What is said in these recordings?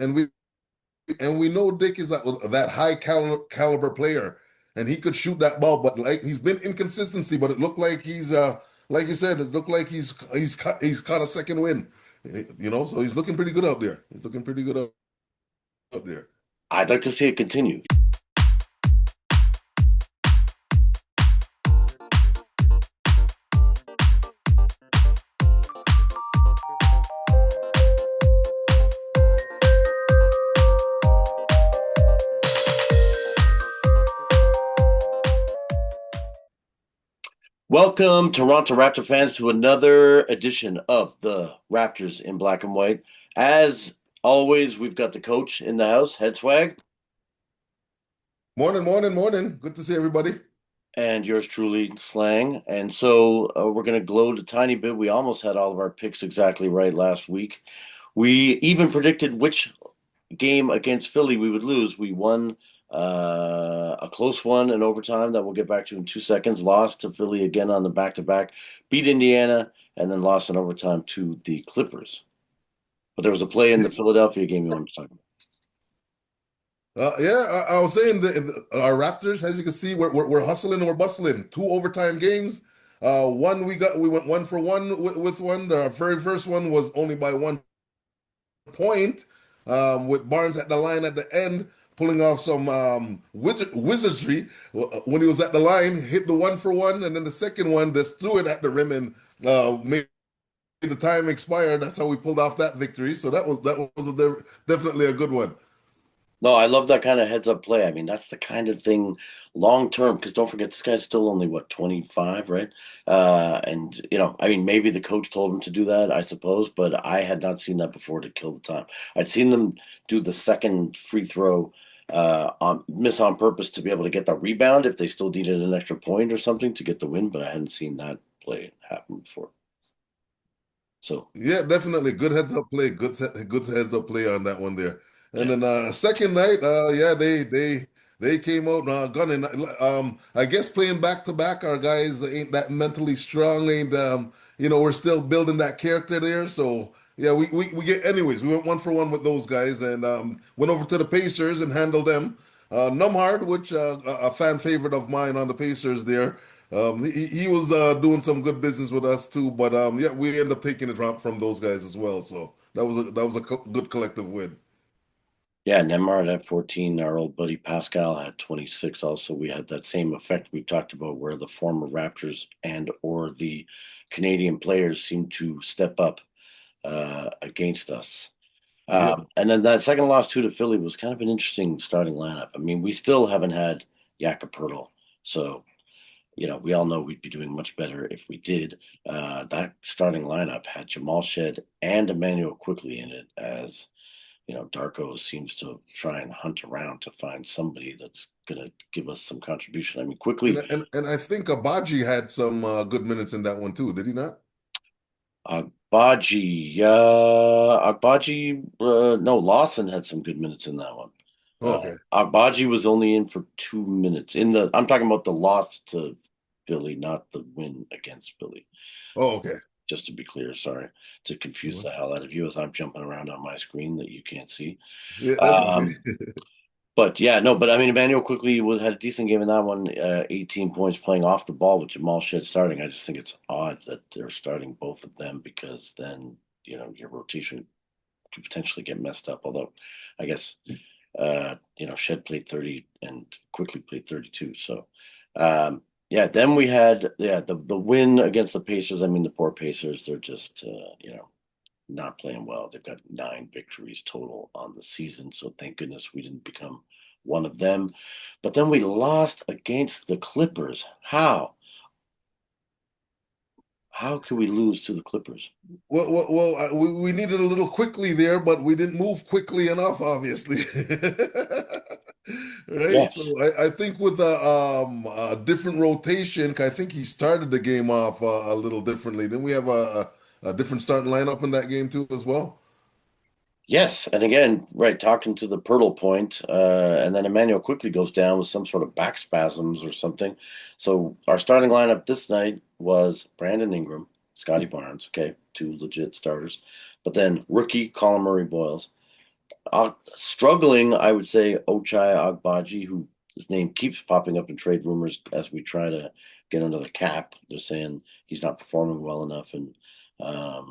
and we know Dick is that high caliber player, and he could shoot that ball. But like he's been inconsistency, but it looked like he's like you said, it looked like he's caught a second win. So he's looking pretty good out there. He's looking pretty good out there. I'd like to see it continue. Welcome, Toronto Raptor fans, to another edition of the Raptors in Black and White. As always, we've got the coach in the house, Head Swag, Morning, morning, morning. Good to see everybody. and yours truly, Slang. And so we're going to gloat a tiny bit. We almost had all of our picks exactly right last week. We even predicted which game against Philly we would lose. We won a close one in overtime that we'll get back to in 2 seconds. Lost to Philly again on the back-to-back. Beat Indiana, and then lost in overtime to the Clippers. But there was a play in the Philadelphia game you want to talk about. Yeah, I was saying our Raptors, as you can see, we're hustling and we're bustling. Two overtime games. We went 1 for 1 with one. The very first one was only by 1 point, with Barnes at the line at the end, pulling off some wizardry when he was at the line, hit the 1 for 1, and then the second one just threw it at the rim and made the time expire. That's how we pulled off that victory. So that was definitely a good one. No, I love that kind of heads up play. I mean, that's the kind of thing long term, because don't forget, this guy's still only, what, 25, right? I mean, maybe the coach told him to do that, I suppose, but I had not seen that before to kill the time. I'd seen them do the second free throw miss on purpose to be able to get the rebound if they still needed an extra point or something to get the win, but I hadn't seen that play happen before. So, Yeah, definitely. Good heads up play. Good heads up play on that one there. And then second night, yeah, they came out gunning. I guess playing back to back, our guys ain't that mentally strong. Ain't we're still building that character there. So yeah, we get anyways. We went 1 for 1 with those guys and went over to the Pacers and handled them. Numhard, which a fan favorite of mine on the Pacers there. He was doing some good business with us too, but yeah, we ended up taking it from those guys as well. So that was a good collective win. yeah, Nemar had 14. Our old buddy Pascal had 26. Also, we had that same effect we talked about where the former Raptors and or the Canadian players seemed to step up against us. Yep. And then that second loss to Philly was kind of an interesting starting lineup. I mean, we still haven't had Jakob, so we all know we'd be doing much better if we did. That starting lineup had Jamal Shed and Emmanuel quickly in it as Darko seems to try and hunt around to find somebody that's going to give us some contribution. I mean, And quickly, and I think Abaji had some good minutes in that one too, did he not? No, Lawson had some good minutes in that one. Oh, okay. Agbaji was only in for 2 minutes. I'm talking about the loss to Philly, not the win against Philly. Oh, okay. Just to be clear, sorry to confuse Well, the hell out of you as I'm jumping around on my screen that you can't see. yeah, that's okay. Um, But yeah, no, but I mean, Emmanuel quickly had a decent game in that one, 18 points playing off the ball with Jamal Shed starting. I just think it's odd that they're starting both of them because then, your rotation could potentially get messed up. Although I guess, Shed played 30 and quickly played 32. So, yeah, then we had, the win against the Pacers. I mean, the poor Pacers, they're just, not playing well. They've got 9 victories total on the season. So thank goodness we didn't become one of them. But then we lost against the Clippers. How? How could we lose to the Clippers? We needed a little quickly there, but we didn't move quickly enough, obviously. Right? So Yes. I think with a different rotation, I think he started the game off a little differently. Then we have a different starting lineup in that game too, as well. Yes. And again, right, talking to the Pirtle point, and then Emmanuel quickly goes down with some sort of back spasms or something. So our starting lineup this night was Brandon Ingram, Scotty Barnes, okay, two legit starters. But then rookie Colin Murray Boyles, Struggling, I would say Ochai Agbaji, who his name keeps popping up in trade rumors as we try to get under the cap. They're saying he's not performing well enough and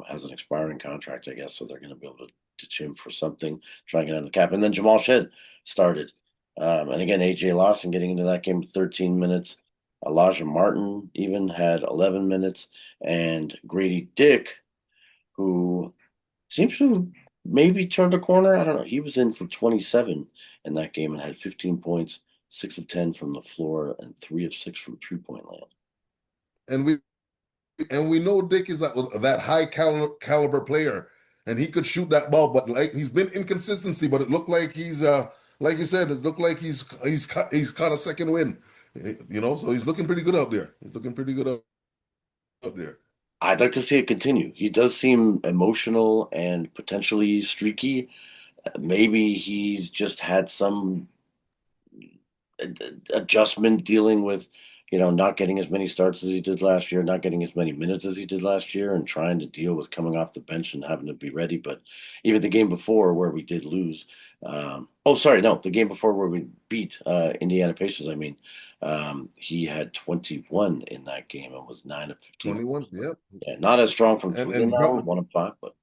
has an expiring contract, I guess. So they're going to be able to ditch him for something, try and get under the cap. And then Jamal Shed started. And again, AJ Lawson getting into that game with 13 minutes. Elijah Martin even had 11 minutes. And Grady Dick, who seems to maybe turned a corner. I don't know. He was in for 27 in that game and had 15 points, 6 of 10 from the floor, and 3 of 6 from 3 point land. And we know Dick is that high caliber player, and he could shoot that ball. But like he's been inconsistency, but it looked like he's like you said, it looked like he's caught a second win. So he's looking pretty good out there. He's looking pretty good out there. I'd like to see it continue. He does seem emotional and potentially streaky. Maybe he's just had some adjustment dealing with, not getting as many starts as he did last year, not getting as many minutes as he did last year, and trying to deal with coming off the bench and having to be ready. But even the game before where we did lose, oh, sorry, no, the game before where we beat Indiana Pacers, I mean, he had 21 in that game and was 9 of 15. 21, yep. Yeah, not as strong from And three in and that one, 1 of 5, but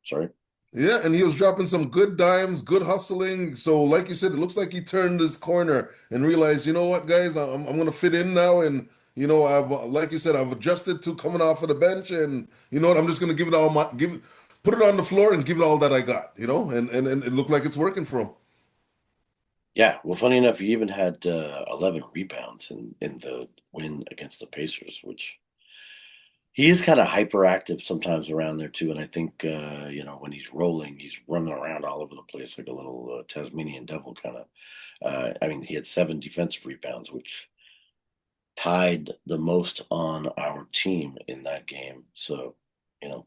sorry. yeah, and he was dropping some good dimes, good hustling. So, like you said, it looks like he turned his corner and realized, you know what, guys, I'm going to fit in now. And, I've, like you said, I've adjusted to coming off of the bench. And, you know what, I'm just going to give it all put it on the floor and give it all that I got, and it looked like it's working for him. Yeah, well, funny enough, he even had 11 rebounds in the win against the Pacers, which he is kind of hyperactive sometimes around there too. And I think when he's rolling, he's running around all over the place like a little Tasmanian devil kind of. I mean, he had 7 defensive rebounds, which tied the most on our team in that game. So,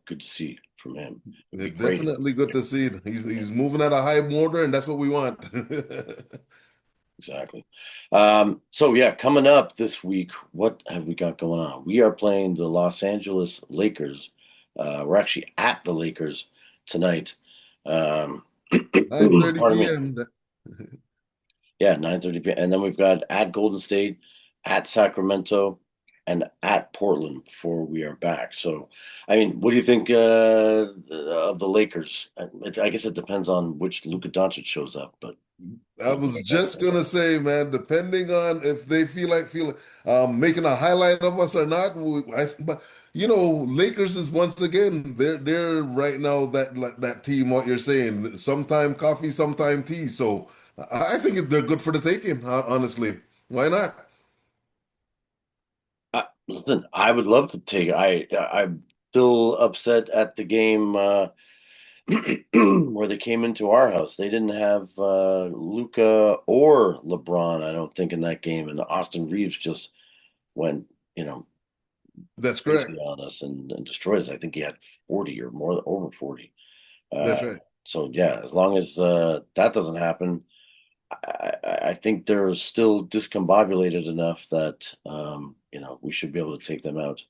good to see from him. It'd be It's great. definitely good to see. He's moving at a high mortar, and that's what we want. Exactly. So yeah, coming up this week, what have we got going on? We are playing the Los Angeles Lakers. We're actually at the Lakers tonight. Um, 9:30 pardon me. p.m. Yeah, 9:30 p.m. And then we've got at Golden State, at Sacramento, and at Portland before we are back. So, I mean, what do you think of the Lakers? I guess it depends on which Luka Doncic shows up, but I what do was you got just going gonna say, man, depending on if they feel making a highlight of us or not. But Lakers is once again they're right now that team. What you're saying, sometime coffee, sometime tea. So I think they're good for the taking. Honestly, why not? Listen, I would love to take. I'm still upset at the game where they came into our house. They didn't have Luca or LeBron. I don't think in that game, and Austin Reeves just went, That's crazy correct. on us and destroyed us. I think he had 40 or more, over 40. Uh, That's right. so yeah, as long as that doesn't happen, I think they're still discombobulated enough that we should be able to take them out.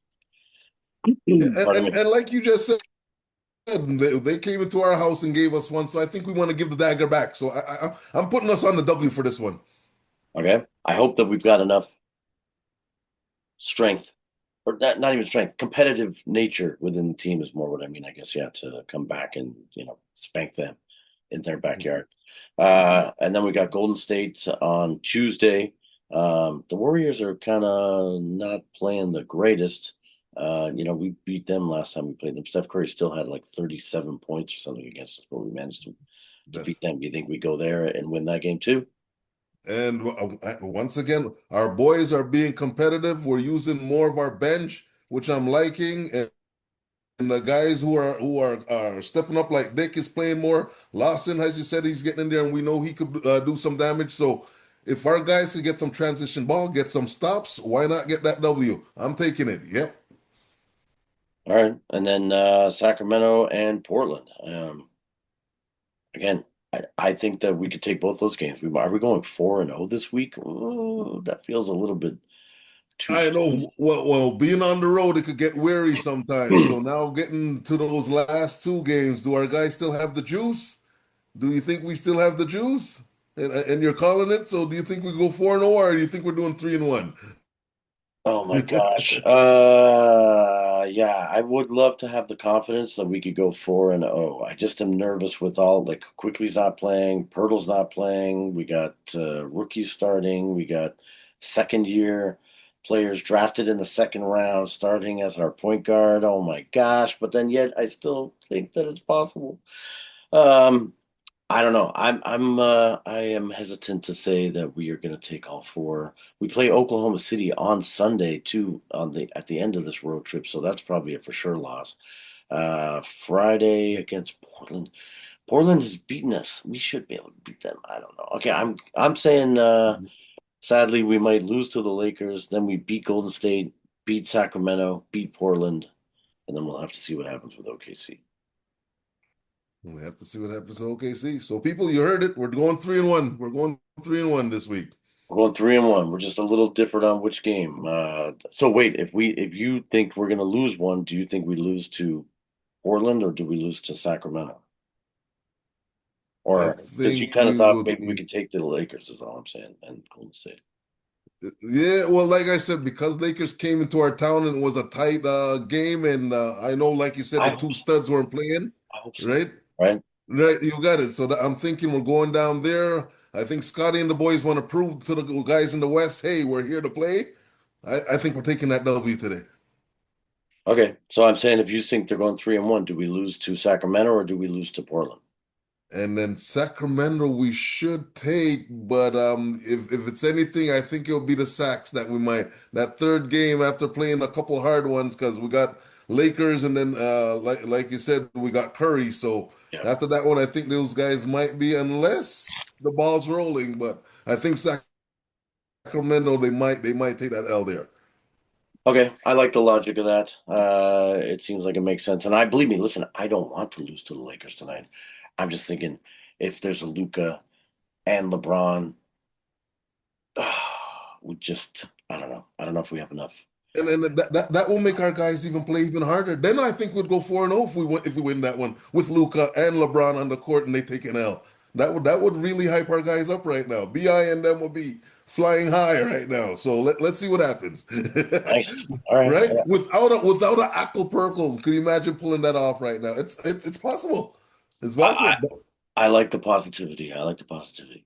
Yeah, Pardon me. and like you just said. They came into our house and gave us one, so I think we want to give the dagger back. So I'm putting us on the W for this one. Okay. I hope that we've got enough strength, or not even strength, competitive nature within the team is more what I mean, I guess, yeah, to come back and, spank them in their backyard. And then we got Golden State on Tuesday. The Warriors are kind of not playing the greatest. We beat them last time we played them. Steph Curry still had like 37 points or something against us, but we managed to That's defeat them. Do you think we go there and win that game too? And once again, our boys are being competitive. We're using more of our bench, which I'm liking, and the guys who are stepping up, like Dick is playing more. Lawson, as you said, he's getting in there, and we know he could do some damage. So if our guys can get some transition ball, get some stops, why not get that W? I'm taking it. Yep. All right. And then Sacramento and Portland. Again, I think that we could take both those games. Are we going 4-0 this week? Oh, that feels a little bit too I soon. know. Well, being on the road, it could get weary sometimes. So now getting to those last two games, do our guys still have the juice? Do you think we still have the juice? And you're calling it, so do you think we go 4-0 or do you think we're doing 3-1? Oh my gosh. Yeah, I would love to have the confidence that we could go 4-0. I just am nervous with all like Quickly's not playing, Pirtle's not playing. We got rookies starting. We got second year players drafted in the second round starting as our point guard. Oh my gosh. But then yet I still think that it's possible. Um, I don't know. I am hesitant to say that we are going to take all four. We play Oklahoma City on Sunday too on the at the end of this road trip, so that's probably a for sure loss. Friday against Portland. Portland has beaten us. We should be able to beat them. I don't know. Okay, I'm saying sadly we might lose to the Lakers, then we beat Golden State, beat Sacramento, beat Portland, and then we'll have to see what happens with OKC. We have to see what happens to OKC. So, people, you heard it. We're going 3-1. We're going 3-1 this week. We're going 3-1. We're just a little different on which game. So wait, if you think we're going to lose one, do you think we lose to Portland or do we lose to Sacramento? I Or because you think kind of we thought would. maybe we could take the Lakers, is all I'm saying, and Golden State. Yeah, well, like I said, because Lakers came into our town and it was a tight game, and I know, like you said, I the hope two so. studs weren't playing, I hope so. right? Right? Right, you got it. So I'm thinking we're going down there. I think Scotty and the boys want to prove to the guys in the West, hey, we're here to play. I think we're taking that W today. Okay. So I'm saying if you think they're going 3-1, do we lose to Sacramento or do we lose to Portland? And then Sacramento we should take, but if it's anything, I think it'll be the Sacks that we might that third game after playing a couple hard ones because we got Lakers and then like you said we got Curry. So Yeah. after that one, I think those guys might be unless the ball's rolling, but I think Sacramento they might take that L there. Okay, I like the logic of that. It seems like it makes sense. And I believe me, listen, I don't want to lose to the Lakers tonight. I'm just thinking if there's a Luca and LeBron, we just I don't know. I don't know if we have enough. And then that will make our guys even play even harder. Then I think we'd go 4-0 if we win that one with Luca and LeBron on the court and they take an L. That would really hype our guys up right now. BI and them will be flying high right now. So let's see what happens. Nice. All right. Right? Without a Ackle Perkle, can you imagine pulling that off right now? It's possible. It's I, possible. I like the positivity. I like the positivity.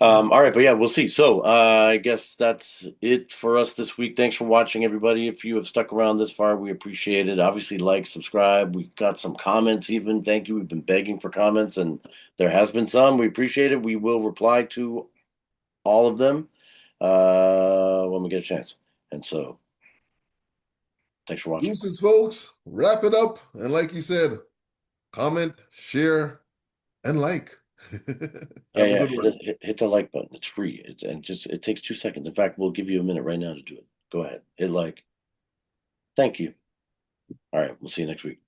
All right, but yeah, we'll see. So, I guess that's it for us this week. Thanks for watching, everybody. If you have stuck around this far, we appreciate it. Obviously, like, subscribe. We got some comments, even. Thank you. We've been begging for comments, and there has been some. We appreciate it. We will reply to all of them when we get a chance. And so, thanks for watching. Deuces, folks. Wrap it up. And like you said, comment, share, and like. Yeah, Have a yeah. good one. Hit the like button. It's free. And just it takes 2 seconds. In fact, we'll give you a minute right now to do it. Go ahead. Hit like. Thank you. All right. We'll see you next week.